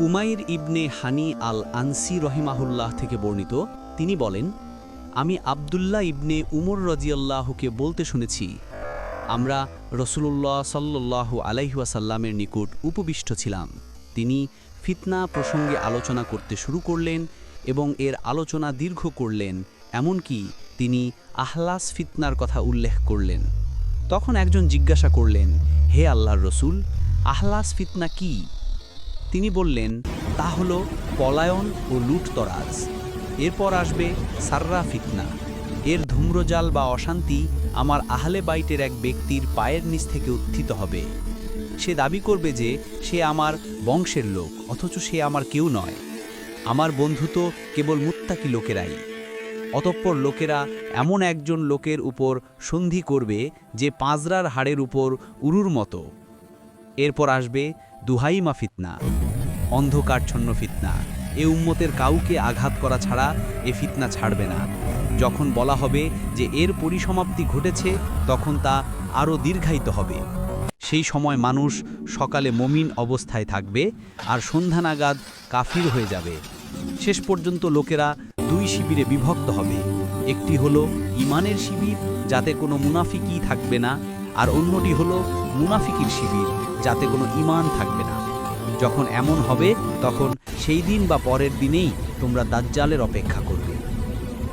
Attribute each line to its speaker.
Speaker 1: উমাইর ইবনে হানি আল আনসি রহিমাহুল্লাহ থেকে বর্ণিত, তিনি বলেন, আমি আবদুল্লাহ ইবনে উমর রাদিয়াল্লাহুকে বলতে শুনেছি, আমরা রসুলুল্লাহ সাল্লাল্লাহু আলাইহি ওয়াসাল্লামের নিকট উপবিষ্ট ছিলাম। তিনি ফিতনা প্রসঙ্গে আলোচনা করতে শুরু করলেন এবং এর আলোচনা দীর্ঘ করলেন, এমনকি তিনি আহলাস ফিতনার কথা উল্লেখ করলেন। তখন একজন জিজ্ঞাসা করলেন, হে আল্লাহর রসুল, আহলাস ফিতনা কি? তিনি বললেন, তা হল পলায়ন ও লুটতরাজ। এরপর আসবে সাররা ফিতনা। এর ধূম্রজাল বা অশান্তি আমার আহলে বাইটের এক ব্যক্তির পায়ের নিচ থেকে উত্থিত হবে। সে দাবি করবে যে সে আমার বংশের লোক, অথচ সে আমার কেউ নয়। আমার বন্ধু তো কেবল মুত্তাকি লোকেরাই। অতঃপর লোকেরা এমন একজন লোকের উপর সন্ধি করবে যে পাঁজরার হাড়ের উপর উরুর মতো। এরপর আসবে দুহাইমা ফিতনা, অন্ধকারচ্ছন্ন ফিতনা। এ উম্মতের কাউকে আঘাত করা ছাড়া এ ফিতনা ছাড়বে না। যখন বলা হবে যে এর পরিসমাপ্তি ঘটেছে, তখন তা আরও দীর্ঘায়িত হবে। সেই সময় মানুষ সকালে মুমিন অবস্থায় থাকবে আর সন্ধ্যা নাগাদ কাফির হয়ে যাবে। শেষ পর্যন্ত লোকেরা দুই শিবিরে বিভক্ত হবে। একটি হলো ইমানের শিবির, যাতে কোনো মুনাফিকই থাকবে না, আর অন্যটি হলো মুনাফিকির শিবির, যাতে কোনো ঈমান থাকবে না। যখন এমন হবে, তখন সেই দিন বা পরের দিনেই তোমরা দাজ্জালের অপেক্ষা করবে।